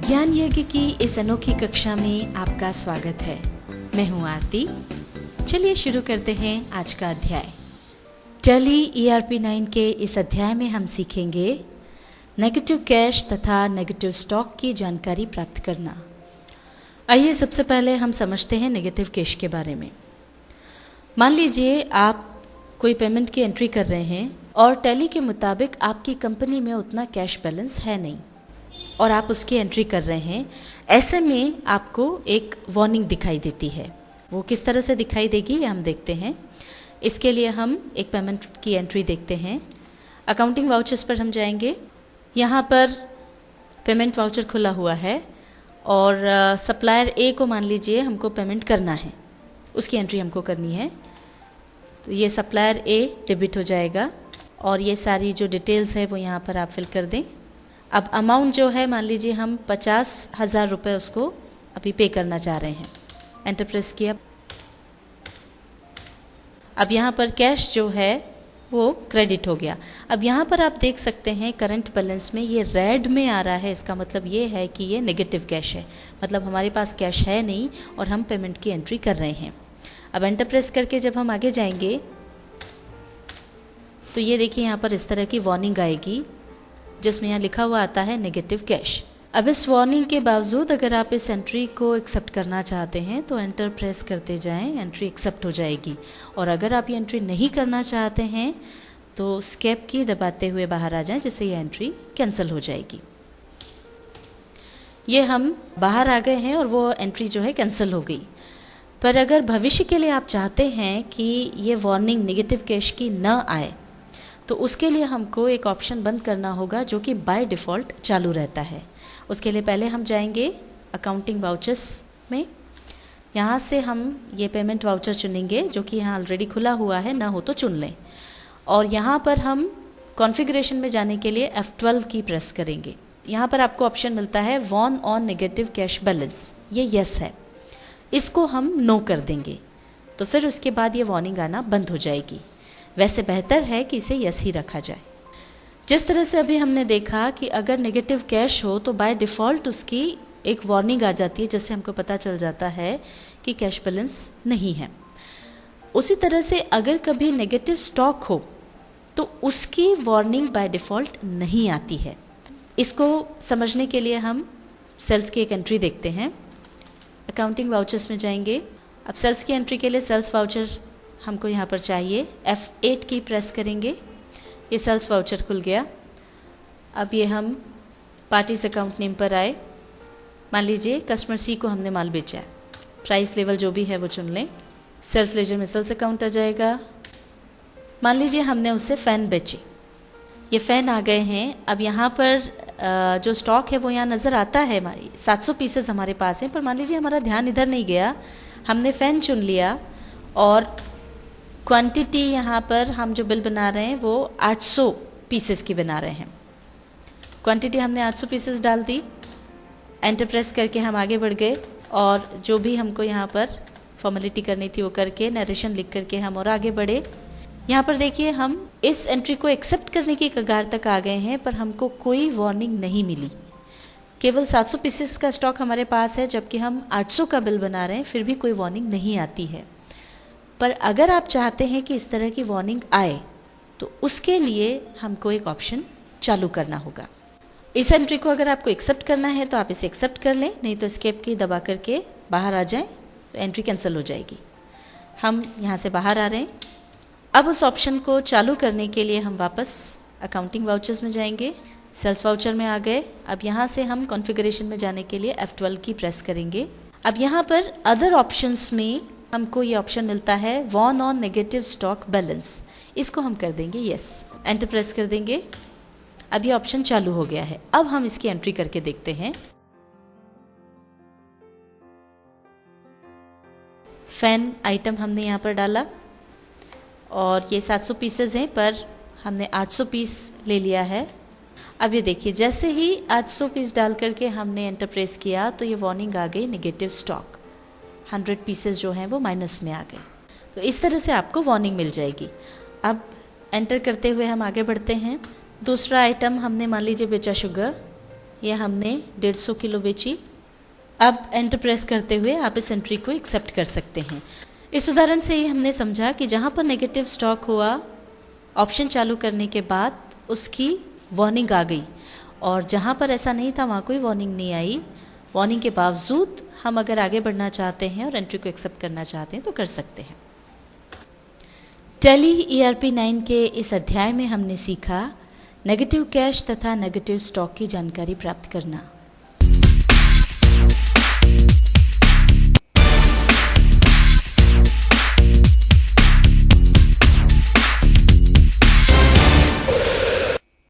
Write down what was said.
ज्ञान यज्ञ की इस अनोखी कक्षा में आपका स्वागत है। मैं हूं आरती। चलिए शुरू करते हैं आज का अध्याय। टैली ERP 9 के इस अध्याय में हम सीखेंगे नेगेटिव कैश तथा नेगेटिव स्टॉक की जानकारी प्राप्त करना। आइए सबसे पहले हम समझते हैं नेगेटिव कैश के बारे में। मान लीजिए आप कोई पेमेंट की एंट्री कर रहे हैं और टैली के मुताबिक आपकी कंपनी में उतना कैश बैलेंस है नहीं और आप उसकी एंट्री कर रहे हैं। ऐसे में आपको एक वार्निंग दिखाई देती है। वो किस तरह से दिखाई देगी ये हम देखते हैं। इसके लिए हम एक पेमेंट की एंट्री देखते हैं। अकाउंटिंग वाउचर्स पर हम जाएंगे। यहाँ पर पेमेंट वाउचर खुला हुआ है और सप्लायर ए को मान लीजिए हमको पेमेंट करना है, उसकी एंट्री हमको करनी है। तो ये सप्लायर ए डेबिट हो जाएगा और ये सारी जो डिटेल्स है वो यहाँ पर आप फिल कर दें। अब अमाउंट जो है मान लीजिए हम 50,000 रुपये उसको अभी पे करना चाह रहे हैं। एंटर प्रेस किया। अब यहाँ पर कैश जो है वो क्रेडिट हो गया। अब यहाँ पर आप देख सकते हैं करंट बैलेंस में ये रेड में आ रहा है। इसका मतलब ये है कि ये नेगेटिव कैश है, मतलब हमारे पास कैश है नहीं और हम पेमेंट की एंट्री कर रहे हैं। अब एंटर प्रेस करके जब हम आगे जाएंगे तो ये देखिए यहाँ पर इस तरह की वार्निंग आएगी जिसमें यहाँ लिखा हुआ आता है नेगेटिव कैश। अब इस वार्निंग के बावजूद अगर आप इस एंट्री को एक्सेप्ट करना चाहते हैं तो एंटर प्रेस करते जाएं, एंट्री एक्सेप्ट हो जाएगी। और अगर आप ये एंट्री नहीं करना चाहते हैं तो स्केप की दबाते हुए बाहर आ जाएं, जिससे ये एंट्री कैंसिल हो जाएगी। ये हम बाहर आ गए हैं और वो एंट्री जो है कैंसिल हो गई। पर अगर भविष्य के लिए आप चाहते हैं कि ये वार्निंग नेगेटिव कैश की न आए तो उसके लिए हमको एक ऑप्शन बंद करना होगा जो कि बाय डिफ़ॉल्ट चालू रहता है। उसके लिए पहले हम जाएंगे अकाउंटिंग वाउचर्स में। यहाँ से हम ये पेमेंट वाउचर चुनेंगे जो कि यहाँ ऑलरेडी खुला हुआ है, ना हो तो चुन लें। और यहाँ पर हम कॉन्फ़िगरेशन में जाने के लिए F12 की प्रेस करेंगे। यहाँ पर आपको ऑप्शन मिलता है warn on negative cash balance, ये यस है। इसको हम नो कर देंगे तो फिर उसके बाद ये वार्निंग आना बंद हो जाएगी। वैसे बेहतर है कि इसे यस ही रखा जाए। जिस तरह से अभी हमने देखा कि अगर नेगेटिव कैश हो तो बाय डिफ़ॉल्ट उसकी एक वार्निंग आ जाती है जिससे हमको पता चल जाता है कि कैश बैलेंस नहीं है। उसी तरह से अगर कभी नेगेटिव स्टॉक हो तो उसकी वार्निंग बाय डिफ़ॉल्ट नहीं आती है। इसको समझने के लिए हम सेल्स की एक एंट्री देखते हैं। अकाउंटिंग वाउचर्स में जाएंगे। अब सेल्स की एंट्री के लिए सेल्स वाउचर हमको यहाँ पर चाहिए। F8 की प्रेस करेंगे। ये सेल्स वाउचर खुल गया। अब ये हम पार्टीज अकाउंट नेम पर आए। मान लीजिए कस्टमर सी को हमने माल बेचा है, प्राइस लेवल जो भी है वो चुन लें। सेल्स लेजर में सेल्स अकाउंट आ जाएगा। मान लीजिए हमने उसे फ़ैन बेचे, ये फ़ैन आ गए हैं। अब यहाँ पर जो स्टॉक है वो यहाँ नज़र आता है। 700 पीसेस हमारे पास हैं, पर मान लीजिए हमारा ध्यान इधर नहीं गया, हमने फ़ैन चुन लिया और क्वांटिटी यहाँ पर हम जो बिल बना रहे हैं वो 800 पीसेस की बना रहे हैं। क्वांटिटी हमने 800 पीसेस डाल दी। एंटर प्रेस करके हम आगे बढ़ गए और जो भी हमको यहाँ पर फॉर्मेलिटी करनी थी वो करके नरेशन लिख करके हम और आगे बढ़े। यहाँ पर देखिए हम इस एंट्री को एक्सेप्ट करने की कगार तक आ गए हैं, पर हमको कोई वार्निंग नहीं मिली। केवल 700 पीसेस का स्टॉक हमारे पास है जबकि हम 800 का बिल बना रहे हैं, फिर भी कोई वार्निंग नहीं आती है। पर अगर आप चाहते हैं कि इस तरह की वार्निंग आए तो उसके लिए हमको एक ऑप्शन चालू करना होगा। इस एंट्री को अगर आपको एक्सेप्ट करना है तो आप इसे एक्सेप्ट कर लें, नहीं तो एस्केप की दबा करके बाहर आ जाएं तो एंट्री कैंसिल हो जाएगी। हम यहाँ से बाहर आ रहे हैं। अब उस ऑप्शन को चालू करने के लिए हम वापस अकाउंटिंग वाउचर्स में जाएंगे। सेल्स वाउचर में आ गए। अब यहाँ से हम कॉन्फ़िगरेशन में जाने के लिए F12 की प्रेस करेंगे। अब यहाँ पर अदर ऑप्शंस में हमको ये ऑप्शन मिलता है warn on negative stock balance, इसको हम कर देंगे यस। एंटर प्रेस कर देंगे। अब ये ऑप्शन चालू हो गया है। अब हम इसकी एंट्री करके देखते हैं। फैन आइटम हमने यहाँ पर डाला और ये 700 पीसेज हैं, पर हमने 800 पीस ले लिया है। अब ये देखिए जैसे ही 800 पीस डाल करके हमने एंटर प्रेस किया तो ये वार्निंग आ गई नेगेटिव स्टॉक। 100 पीसेस जो हैं वो माइनस में आ गए। तो इस तरह से आपको वार्निंग मिल जाएगी। अब एंटर करते हुए हम आगे बढ़ते हैं। दूसरा आइटम हमने मान लीजिए बेचा शुगर, ये हमने 150 किलो बेची। अब एंटर प्रेस करते हुए आप इस एंट्री को एक्सेप्ट कर सकते हैं। इस उदाहरण से ही हमने समझा कि जहाँ पर नेगेटिव स्टॉक हुआ, ऑप्शन चालू करने के बाद उसकी वार्निंग आ गई, और जहाँ पर ऐसा नहीं था वहाँ कोई वार्निंग नहीं आई। वार्निंग के बावजूद हम अगर आगे बढ़ना चाहते हैं और एंट्री को एक्सेप्ट करना चाहते हैं तो कर सकते हैं। टैली ERP 9 के इस अध्याय में हमने सीखा नेगेटिव कैश तथा नेगेटिव स्टॉक की जानकारी प्राप्त करना।